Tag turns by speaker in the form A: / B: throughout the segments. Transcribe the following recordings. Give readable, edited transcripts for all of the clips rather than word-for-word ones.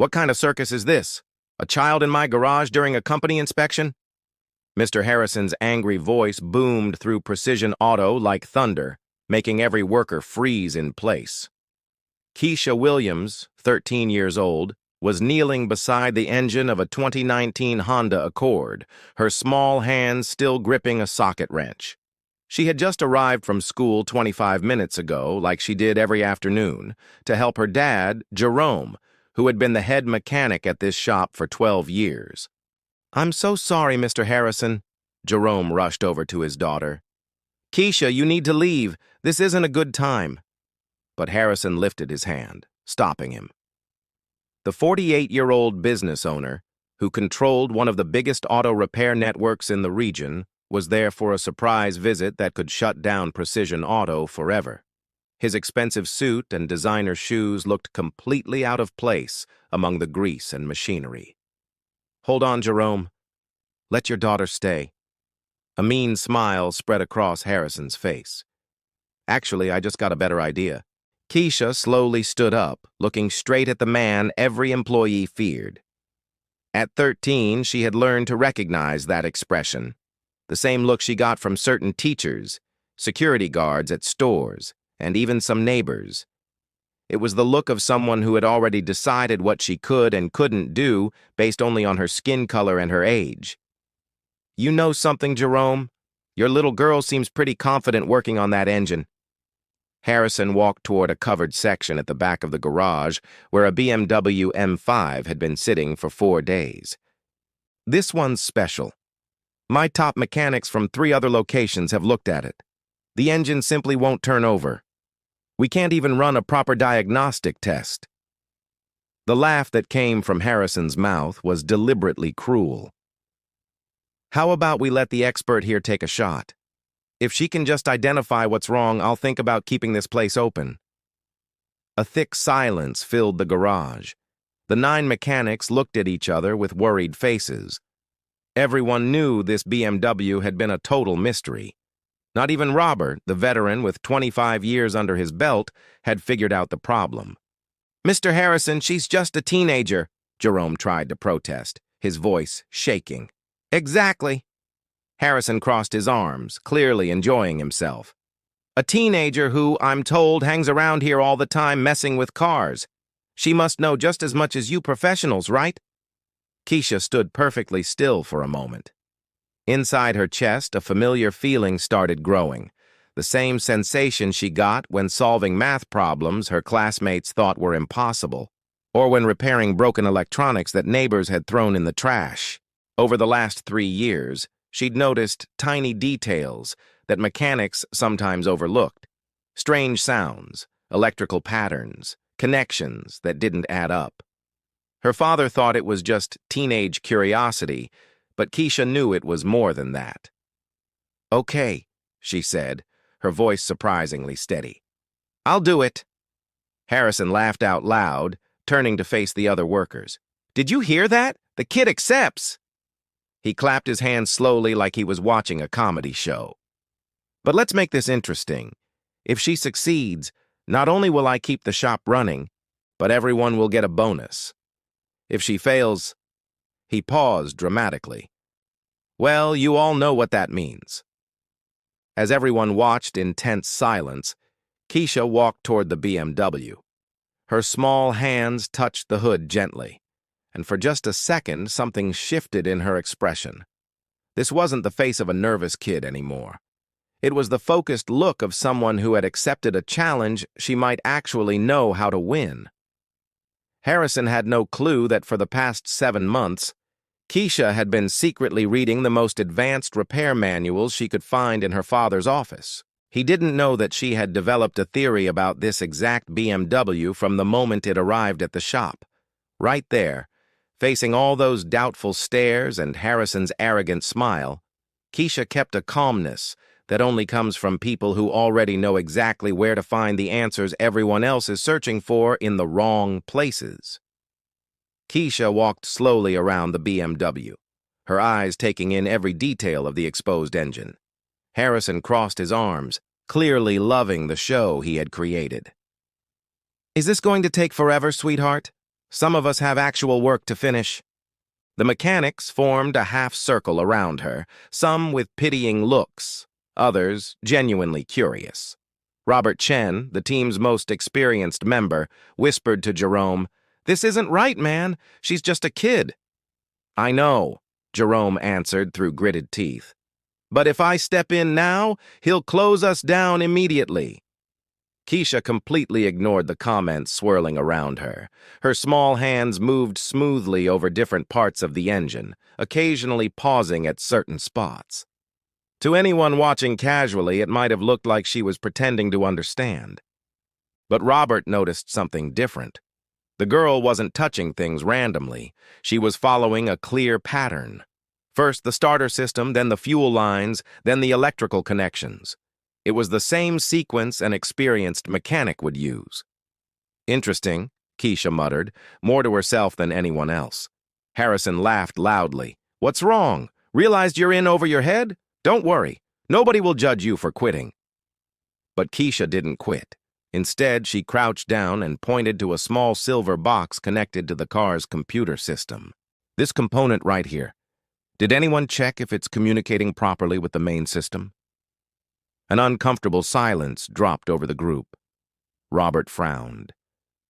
A: What kind of circus is this? A child in my garage during a company inspection? Mr. Harrison's angry voice boomed through Precision Auto like thunder, making every worker freeze in place. Keisha Williams, 13 years old, was kneeling beside the engine of a 2019 Honda Accord, her small hands still gripping a socket wrench. She had just arrived from school 25 minutes ago, like she did every afternoon, to help her dad, Jerome, who had been the head mechanic at this shop for 12 years. "I'm so sorry, Mr. Harrison." Jerome rushed over to his daughter. "Keisha, you need to leave. This isn't a good time." But Harrison lifted his hand, stopping him. The 48-year-old business owner, who controlled one of the biggest auto repair networks in the region, was there for a surprise visit that could shut down Precision Auto forever. His expensive suit and designer shoes looked completely out of place among the grease and machinery. "Hold on, Jerome. Let your daughter stay." A mean smile spread across Harrison's face. "Actually, I just got a better idea." Keisha slowly stood up, looking straight at the man every employee feared. At 13, she had learned to recognize that expression, the same look she got from certain teachers, security guards at stores, and even some neighbors. It was the look of someone who had already decided what she could and couldn't do based only on her skin color and her age. "You know something, Jerome? Your little girl seems pretty confident working on that engine." Harrison walked toward a covered section at the back of the garage where a BMW M5 had been sitting for 4 days. "This one's special. My top mechanics from 3 other locations have looked at it. The engine simply won't turn over. We can't even run a proper diagnostic test." The laugh that came from Harrison's mouth was deliberately cruel. "How about we let the expert here take a shot? If she can just identify what's wrong, I'll think about keeping this place open." A thick silence filled the garage. The 9 mechanics looked at each other with worried faces. Everyone knew this BMW had been a total mystery. Not even Robert, the veteran with 25 years under his belt, had figured out the problem. "Mr. Harrison, she's just a teenager," Jerome tried to protest, his voice shaking. "Exactly." Harrison crossed his arms, clearly enjoying himself. "A teenager who, I'm told, hangs around here all the time messing with cars. She must know just as much as you professionals, right?" Keisha stood perfectly still for a moment. Inside her chest, a familiar feeling started growing, the same sensation she got when solving math problems her classmates thought were impossible, or when repairing broken electronics that neighbors had thrown in the trash. Over the last 3 years, she'd noticed tiny details that mechanics sometimes overlooked. Strange sounds, electrical patterns, connections that didn't add up. Her father thought it was just teenage curiosity, but Keisha knew it was more than that. "Okay," she said, her voice surprisingly steady. "I'll do it." Harrison laughed out loud, turning to face the other workers. "Did you hear that? The kid accepts." He clapped his hands slowly like he was watching a comedy show. "But let's make this interesting. If she succeeds, not only will I keep the shop running, but everyone will get a bonus. If she fails..." He paused dramatically. "Well, you all know what that means." As everyone watched in tense silence, Keisha walked toward the BMW. Her small hands touched the hood gently, and for just a second something shifted in her expression. This wasn't the face of a nervous kid anymore. It was the focused look of someone who had accepted a challenge she might actually know how to win. Harrison had no clue that for the past 7 months, Keisha had been secretly reading the most advanced repair manuals she could find in her father's office. He didn't know that she had developed a theory about this exact BMW from the moment it arrived at the shop. Right there, facing all those doubtful stares and Harrison's arrogant smile, Keisha kept a calmness that only comes from people who already know exactly where to find the answers everyone else is searching for in the wrong places. Keisha walked slowly around the BMW, her eyes taking in every detail of the exposed engine. Harrison crossed his arms, clearly loving the show he had created. "Is this going to take forever, sweetheart?" Some of us have actual work to finish." The mechanics formed a half circle around her, some with pitying looks, others genuinely curious. Robert Chen, the team's most experienced member, whispered to Jerome, "This isn't right, man. She's just a kid." "I know," Jerome answered through gritted teeth. "But if I step in now, he'll close us down immediately." Keisha completely ignored the comments swirling around her. Her small hands moved smoothly over different parts of the engine, occasionally pausing at certain spots. To anyone watching casually, it might have looked like she was pretending to understand. But Robert noticed something different. The girl wasn't touching things randomly. She was following a clear pattern. First the starter system, then the fuel lines, then the electrical connections. It was the same sequence an experienced mechanic would use. "Interesting," Keisha muttered, more to herself than anyone else. Harrison laughed loudly. "What's wrong? Realized you're in over your head? Don't worry. Nobody will judge you for quitting." But Keisha didn't quit. Instead, she crouched down and pointed to a small silver box connected to the car's computer system. "This component right here. Did anyone check if it's communicating properly with the main system?" An uncomfortable silence dropped over the group. Robert frowned.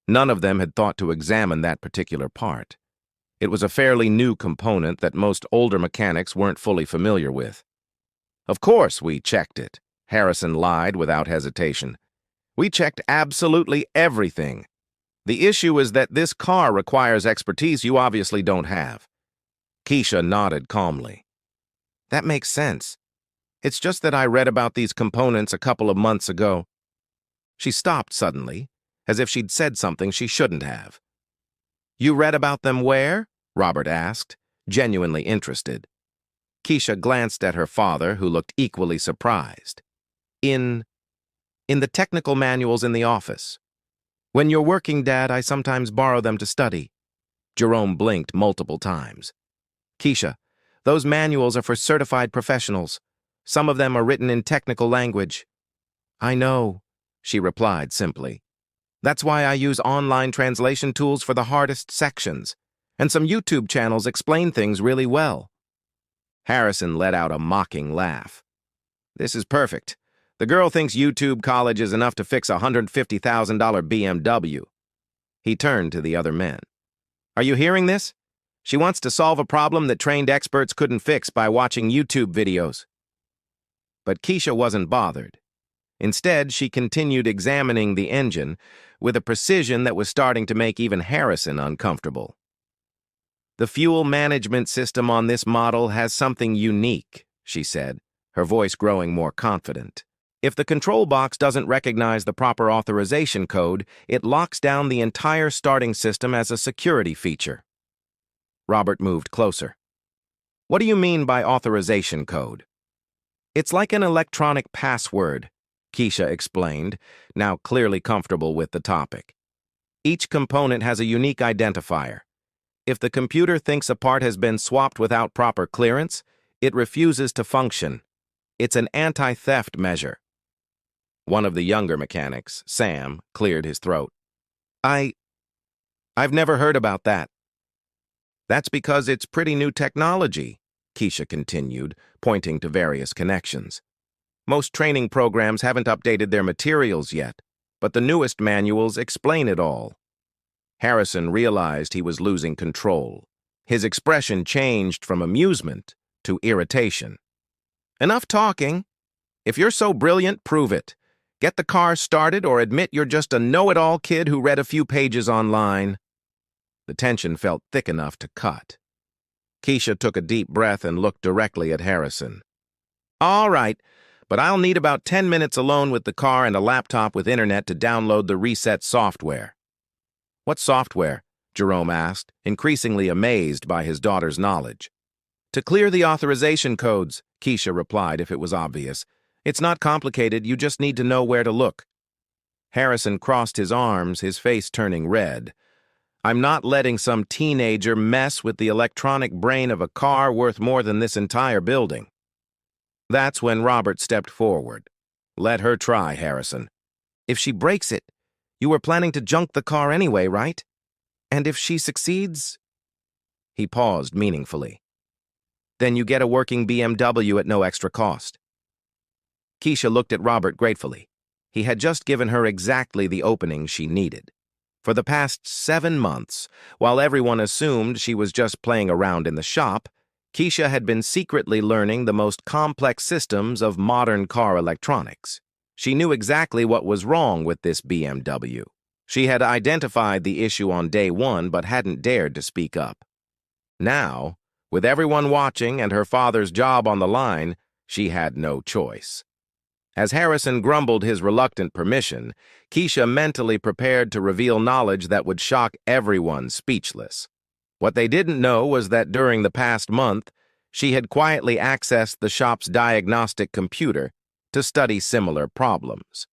A: None of them had thought to examine that particular part. It was a fairly new component that most older mechanics weren't fully familiar with. "Of course we checked it," Harrison lied without hesitation. "We checked absolutely everything. The issue is that this car requires expertise you obviously don't have." Keisha nodded calmly. "That makes sense. It's just that I read about these components a couple of months ago." She stopped suddenly, as if she'd said something she shouldn't have. "You read about them where?" Robert asked, genuinely interested. Keisha glanced at her father, who looked equally surprised. In the technical manuals in the office. When you're working, Dad, I sometimes borrow them to study." Jerome blinked multiple times. "Keisha, those manuals are for certified professionals. Some of them are written in technical language." "I know," she replied simply. "That's why I use online translation tools for the hardest sections, and some YouTube channels explain things really well." Harrison let out a mocking laugh. "This is perfect. The girl thinks YouTube college is enough to fix a $150,000 BMW. He turned to the other men. "Are you hearing this? She wants to solve a problem that trained experts couldn't fix by watching YouTube videos." But Keisha wasn't bothered. Instead, she continued examining the engine with a precision that was starting to make even Harrison uncomfortable. "The fuel management system on this model has something unique," she said, her voice growing more confident. "If the control box doesn't recognize the proper authorization code, it locks down the entire starting system as a security feature." Robert moved closer. "What do you mean by authorization code?" "It's like an electronic password," Keisha explained, now clearly comfortable with the topic. "Each component has a unique identifier. If the computer thinks a part has been swapped without proper clearance, it refuses to function. It's an anti-theft measure." One of the younger mechanics, Sam, cleared his throat. I've never heard about that." "That's because it's pretty new technology," Keisha continued, pointing to various connections. "Most training programs haven't updated their materials yet, but the newest manuals explain it all." Harrison realized he was losing control. His expression changed from amusement to irritation. "Enough talking. If you're so brilliant, prove it. Get the car started or admit you're just a know-it-all kid who read a few pages online." The tension felt thick enough to cut. Keisha took a deep breath and looked directly at Harrison. "All right, but I'll need about 10 minutes alone with the car and a laptop with internet to download the reset software." "What software?" Jerome asked, increasingly amazed by his daughter's knowledge. "To clear the authorization codes," Keisha replied if it was obvious. "It's not complicated, you just need to know where to look." Harrison crossed his arms, his face turning red. "I'm not letting some teenager mess with the electronic brain of a car worth more than this entire building." That's when Robert stepped forward. "Let her try, Harrison. If she breaks it, you were planning to junk the car anyway, right?" And if she succeeds? He paused meaningfully. Then you get a working BMW at no extra cost. Keisha looked at Robert gratefully. He had just given her exactly the opening she needed. For the past 7 months, while everyone assumed she was just playing around in the shop, Keisha had been secretly learning the most complex systems of modern car electronics. She knew exactly what was wrong with this BMW. She had identified the issue on day 1 but hadn't dared to speak up. Now, with everyone watching and her father's job on the line, she had no choice. As Harrison grumbled his reluctant permission, Keisha mentally prepared to reveal knowledge that would shock everyone speechless. What they didn't know was that during the past month, she had quietly accessed the shop's diagnostic computer to study similar problems.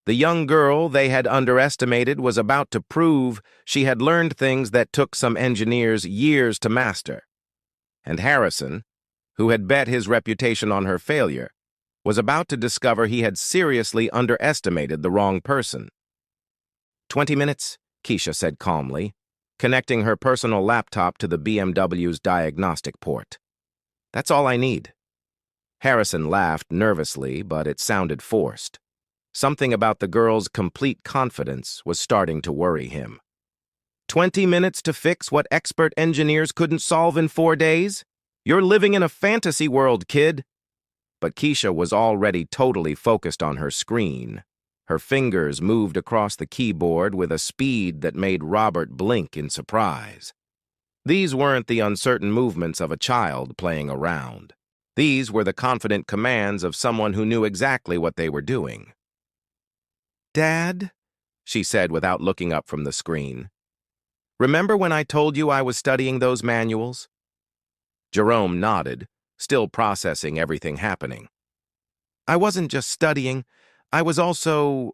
A: The young girl they had underestimated was about to prove she had learned things that took some engineers years to master. And Harrison, who had bet his reputation on her failure, was about to discover he had seriously underestimated the wrong person. 20 minutes, Keisha said calmly, connecting her personal laptop to the BMW's diagnostic port. That's all I need. Harrison laughed nervously, but it sounded forced. Something about the girl's complete confidence was starting to worry him. 20 minutes to fix what expert engineers couldn't solve in 4 days? You're living in a fantasy world, kid. But Keisha was already totally focused on her screen. Her fingers moved across the keyboard with a speed that made Robert blink in surprise. These weren't the uncertain movements of a child playing around. These were the confident commands of someone who knew exactly what they were doing. "Dad," she said without looking up from the screen, "remember when I told you I was studying those manuals?" Jerome nodded, still processing everything happening. "I wasn't just studying, I was also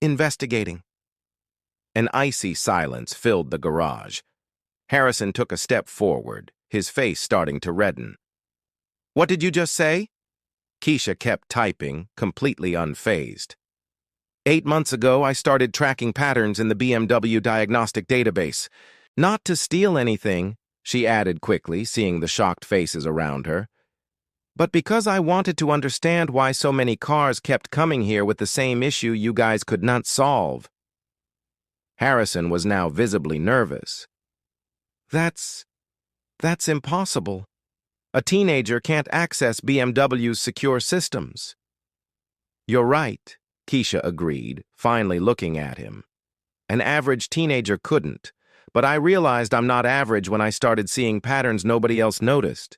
A: investigating." An icy silence filled the garage. Harrison took a step forward, his face starting to redden. "What did you just say?" Keisha kept typing, completely unfazed. 8 months ago, I started tracking patterns in the BMW diagnostic database. Not to steal anything, she added quickly, seeing the shocked faces around her, but because I wanted to understand why so many cars kept coming here with the same issue you guys could not solve. Harrison was now visibly nervous. That's impossible. A teenager can't access BMW's secure systems." "You're right," Keisha agreed, finally looking at him. "An average teenager couldn't, but I realized I'm not average when I started seeing patterns nobody else noticed."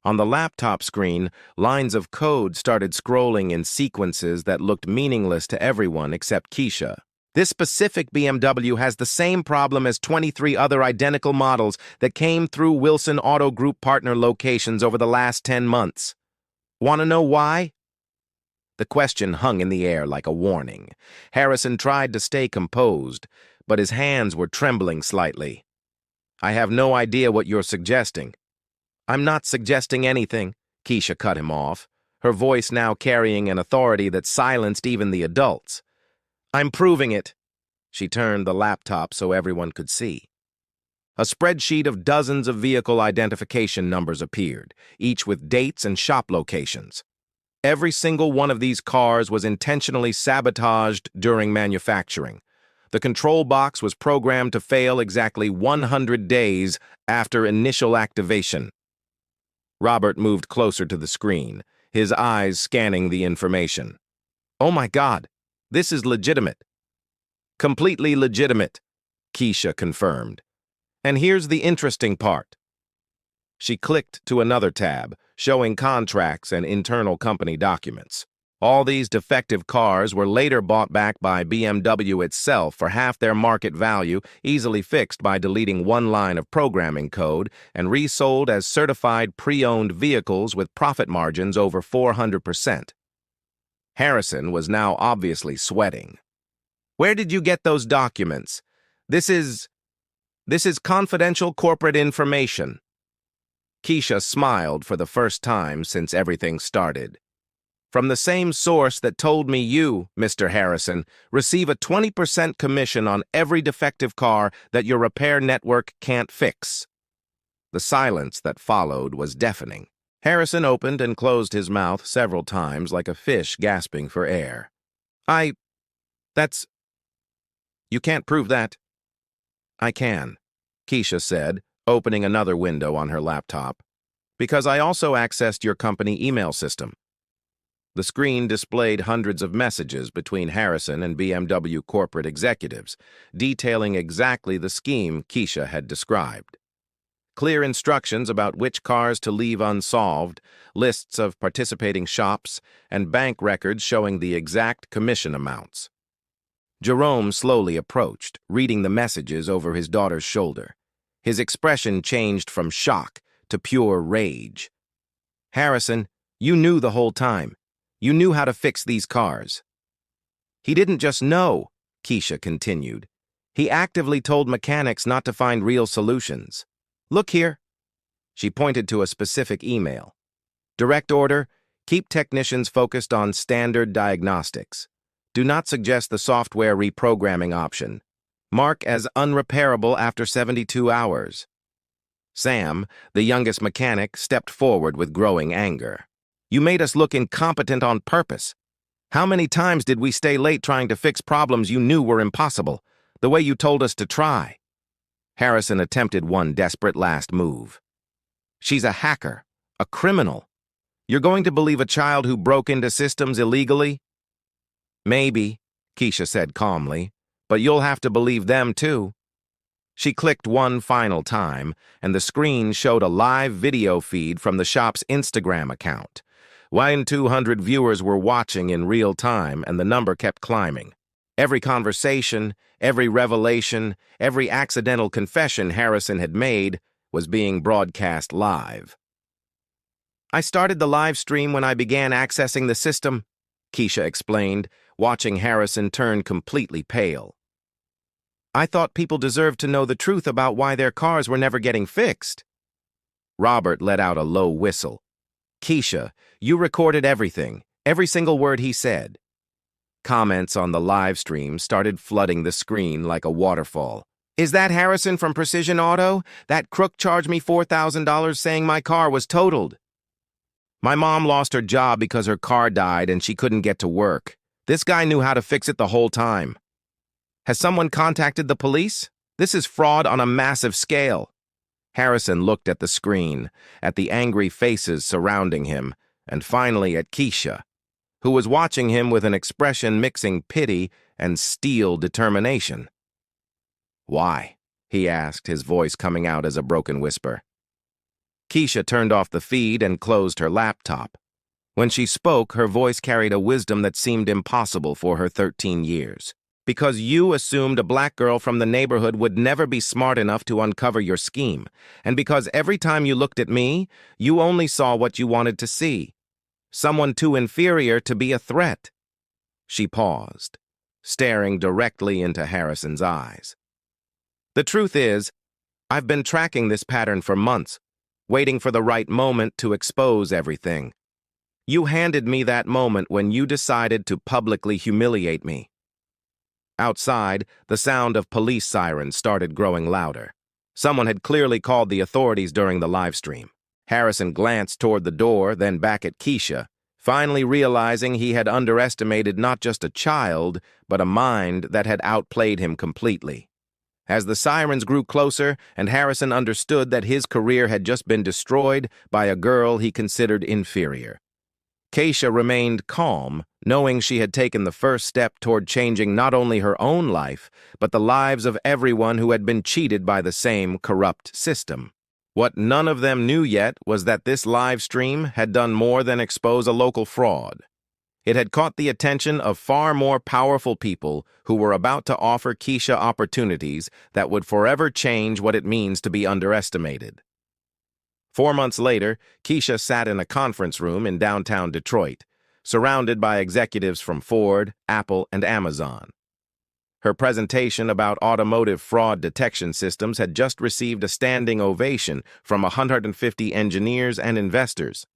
A: On the laptop screen, lines of code started scrolling in sequences that looked meaningless to everyone except Keisha. "This specific BMW has the same problem as 23 other identical models that came through Wilson Auto Group partner locations over the last 10 months. Want to know why?" The question hung in the air like a warning. Harrison tried to stay composed, but his hands were trembling slightly. "I have no idea what you're suggesting." "I'm not suggesting anything," Keisha cut him off, her voice now carrying an authority that silenced even the adults. "I'm proving it." She turned the laptop so everyone could see. A spreadsheet of dozens of vehicle identification numbers appeared, each with dates and shop locations. Every single one of these cars was intentionally sabotaged during manufacturing. The control box was programmed to fail exactly 100 days after initial activation. Robert moved closer to the screen, his eyes scanning the information. "Oh my God, this is legitimate." "Completely legitimate," Keisha confirmed. "And here's the interesting part." She clicked to another tab, showing contracts and internal company documents. All these defective cars were later bought back by BMW itself for half their market value, easily fixed by deleting one line of programming code, and resold as certified pre-owned vehicles with profit margins over 400%. Harrison was now obviously sweating. "Where did you get those documents? This is confidential corporate information." Keisha smiled for the first time since everything started. From the same source that told me you, Mr. Harrison, receive a 20% commission on every defective car that your repair network can't fix." The silence that followed was deafening. Harrison opened and closed his mouth several times like a fish gasping for air. That's... You can't prove that." "I can," Keisha said, opening another window on her laptop, "because I also accessed your company email system." The screen displayed hundreds of messages between Harrison and BMW corporate executives, detailing exactly the scheme Keisha had described. Clear instructions about which cars to leave unsolved, lists of participating shops, and bank records showing the exact commission amounts. Jerome slowly approached, reading the messages over his daughter's shoulder. His expression changed from shock to pure rage. "Harrison, you knew the whole time. You knew how to fix these cars." "He didn't just know," Keisha continued. "He actively told mechanics not to find real solutions. Look here." She pointed to a specific email. "Direct order, keep technicians focused on standard diagnostics. Do not suggest the software reprogramming option. Mark as unrepairable after 72 hours. Sam, the youngest mechanic, stepped forward with growing anger. "You made us look incompetent on purpose. How many times did we stay late trying to fix problems you knew were impossible, the way you told us to try?" Harrison attempted one desperate last move. "She's a hacker, a criminal. You're going to believe a child who broke into systems illegally?" "Maybe," Keisha said calmly, "but you'll have to believe them too." She clicked one final time, and the screen showed a live video feed from the shop's Instagram account. 200 viewers were watching in real time, and the number kept climbing. Every conversation, every revelation, every accidental confession Harrison had made was being broadcast live. "I started the live stream when I began accessing the system," Keisha explained, watching Harrison turn completely pale. "I thought people deserved to know the truth about why their cars were never getting fixed." Robert let out a low whistle. "Keisha, you recorded everything, every single word he said." Comments on the live stream started flooding the screen like a waterfall. "Is that Harrison from Precision Auto? That crook charged me $4,000 saying my car was totaled. My mom lost her job because her car died and she couldn't get to work. This guy knew how to fix it the whole time. Has someone contacted the police? This is fraud on a massive scale." Harrison looked at the screen, at the angry faces surrounding him, and finally at Keisha, who was watching him with an expression mixing pity and steel determination. "Why?" he asked, his voice coming out as a broken whisper. Keisha turned off the feed and closed her laptop. When she spoke, her voice carried a wisdom that seemed impossible for her 13 years. "Because you assumed a black girl from the neighborhood would never be smart enough to uncover your scheme, and because every time you looked at me, you only saw what you wanted to see. Someone too inferior to be a threat." She paused, staring directly into Harrison's eyes. "The truth is, I've been tracking this pattern for months, waiting for the right moment to expose everything. You handed me that moment when you decided to publicly humiliate me." Outside, the sound of police sirens started growing louder. Someone had clearly called the authorities during the live stream. Harrison glanced toward the door, then back at Keisha, finally realizing he had underestimated not just a child, but a mind that had outplayed him completely. As the sirens grew closer and Harrison understood that his career had just been destroyed by a girl he considered inferior. Keisha remained calm, knowing she had taken the first step toward changing not only her own life, but the lives of everyone who had been cheated by the same corrupt system. What none of them knew yet was that this live stream had done more than expose a local fraud. It had caught the attention of far more powerful people who were about to offer Keisha opportunities that would forever change what it means to be underestimated. 4 months later, Keisha sat in a conference room in downtown Detroit, surrounded by executives from Ford, Apple, and Amazon. Her presentation about automotive fraud detection systems had just received a standing ovation from 150 engineers and investors.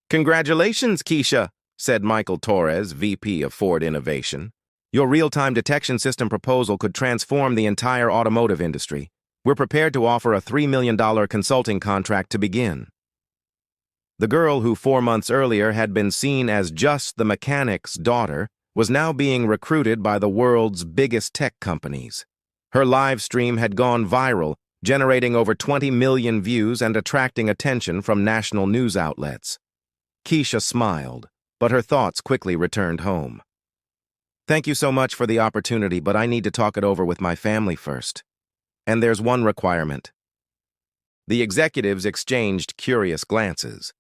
A: "Congratulations, Keisha," said Michael Torres, VP of Ford Innovation. Your real-time detection system proposal could transform the entire automotive industry. We're prepared to offer a $3 million consulting contract to begin. The girl who 4 months earlier had been seen as just the mechanic's daughter was now being recruited by the world's biggest tech companies. Her live stream had gone viral, generating over 20 million views and attracting attention from national news outlets. Keisha smiled, but her thoughts quickly returned home. Thank you so much for the opportunity, but I need to talk it over with my family first. And there's one requirement. The executives exchanged curious glances.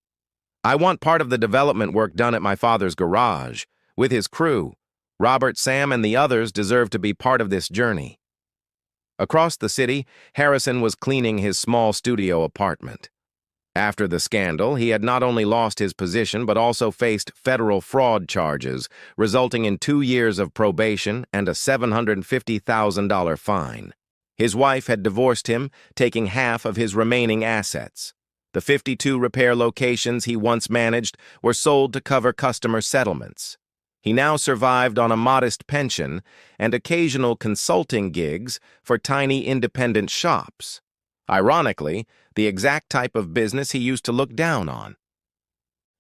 A: I want part of the development work done at my father's garage, with his crew. Robert, Sam, and the others deserve to be part of this journey. Across the city, Harrison was cleaning his small studio apartment. After the scandal, he had not only lost his position but also faced federal fraud charges, resulting in 2 years of probation and a $750,000 fine. His wife had divorced him, taking half of his remaining assets. The 52 repair locations he once managed were sold to cover customer settlements. He now survived on a modest pension and occasional consulting gigs for tiny independent shops. Ironically, the exact type of business he used to look down on.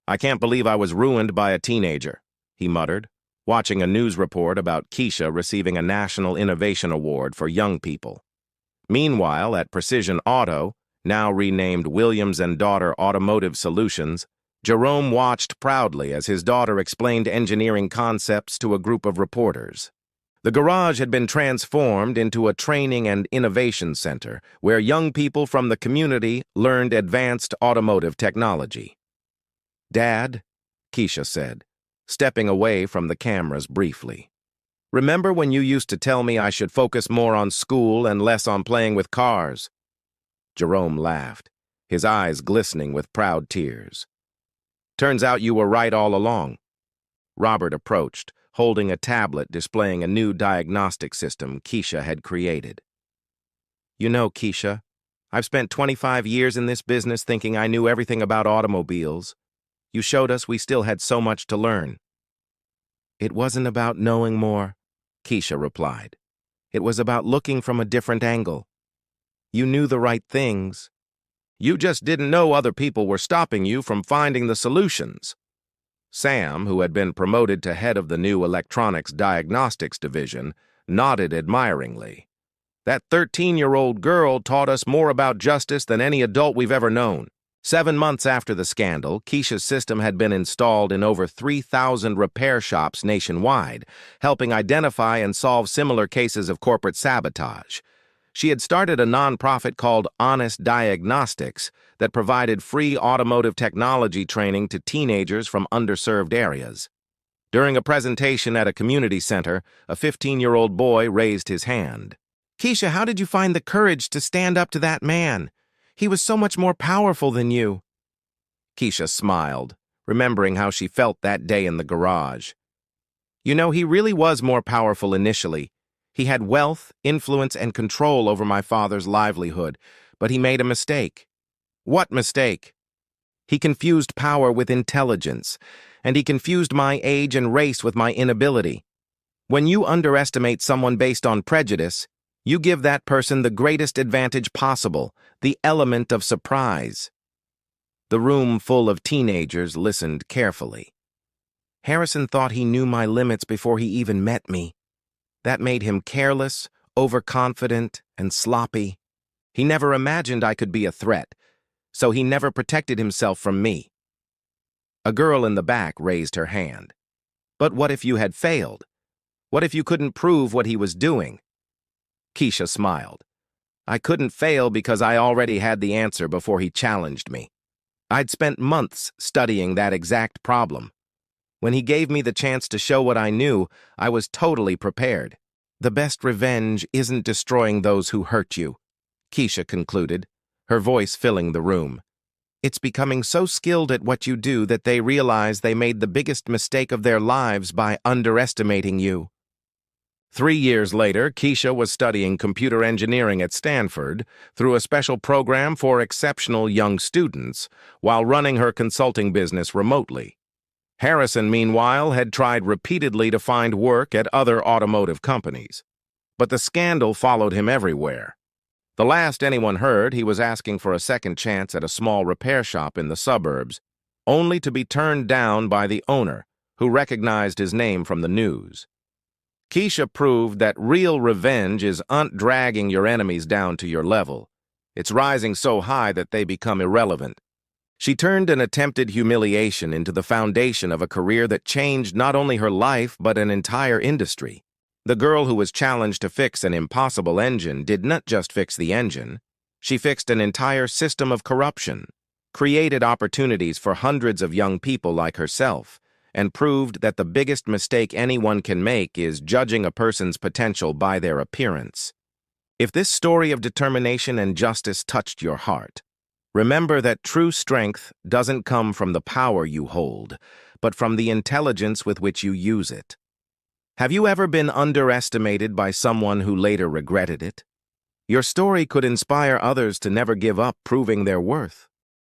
A: I can't believe I was ruined by a teenager, he muttered, watching a news report about Keisha receiving a National Innovation Award for young people. Meanwhile, at Precision Auto, now renamed Williams & Daughter Automotive Solutions, Jerome watched proudly as his daughter explained engineering concepts to a group of reporters. The garage had been transformed into a training and innovation center where young people from the community learned advanced automotive technology. Dad, Keisha said, stepping away from the cameras briefly. Remember when you used to tell me I should focus more on school and less on playing with cars? Jerome laughed, his eyes glistening with proud tears. Turns out you were right all along. Robert approached, holding a tablet displaying a new diagnostic system Keisha had created. You know, Keisha, I've spent 25 years in this business thinking I knew everything about automobiles. You showed us we still had so much to learn. It wasn't about knowing more, Keisha replied. It was about looking from a different angle. You knew the right things. You just didn't know other people were stopping you from finding the solutions. Sam, who had been promoted to head of the new electronics diagnostics division, nodded admiringly. That 13-year-old girl taught us more about justice than any adult we've ever known. 7 months after the scandal, Keisha's system had been installed in over 3,000 repair shops nationwide, helping identify and solve similar cases of corporate sabotage. She had started a nonprofit called Honest Diagnostics that provided free automotive technology training to teenagers from underserved areas. During a presentation at a community center, a 15-year-old boy raised his hand. Keisha, how did you find the courage to stand up to that man? He was so much more powerful than you. Keisha smiled, remembering how she felt that day in the garage. You know, he really was more powerful initially. He had wealth, influence, and control over my father's livelihood, but he made a mistake. What mistake? He confused power with intelligence, and he confused my age and race with my inability. When you underestimate someone based on prejudice, you give that person the greatest advantage possible, the element of surprise. The room full of teenagers listened carefully. Harrison thought he knew my limits before he even met me. That made him careless, overconfident, and sloppy. He never imagined I could be a threat, so he never protected himself from me. A girl in the back raised her hand. But what if you had failed? What if you couldn't prove what he was doing? Keisha smiled. I couldn't fail because I already had the answer before he challenged me. I'd spent months studying that exact problem. When he gave me the chance to show what I knew, I was totally prepared. The best revenge isn't destroying those who hurt you, Keisha concluded, her voice filling the room. It's becoming so skilled at what you do that they realize they made the biggest mistake of their lives by underestimating you. 3 years later, Keisha was studying computer engineering at Stanford through a special program for exceptional young students while running her consulting business remotely. Harrison, meanwhile, had tried repeatedly to find work at other automotive companies. But the scandal followed him everywhere. The last anyone heard, he was asking for a second chance at a small repair shop in the suburbs, only to be turned down by the owner, who recognized his name from the news. Keisha proved that real revenge isn't dragging your enemies down to your level. It's rising so high that they become irrelevant. She turned an attempted humiliation into the foundation of a career that changed not only her life but an entire industry. The girl who was challenged to fix an impossible engine did not just fix the engine. She fixed an entire system of corruption, created opportunities for hundreds of young people like herself, and proved that the biggest mistake anyone can make is judging a person's potential by their appearance. If this story of determination and justice touched your heart, remember that true strength doesn't come from the power you hold, but from the intelligence with which you use it. Have you ever been underestimated by someone who later regretted it? Your story could inspire others to never give up proving their worth.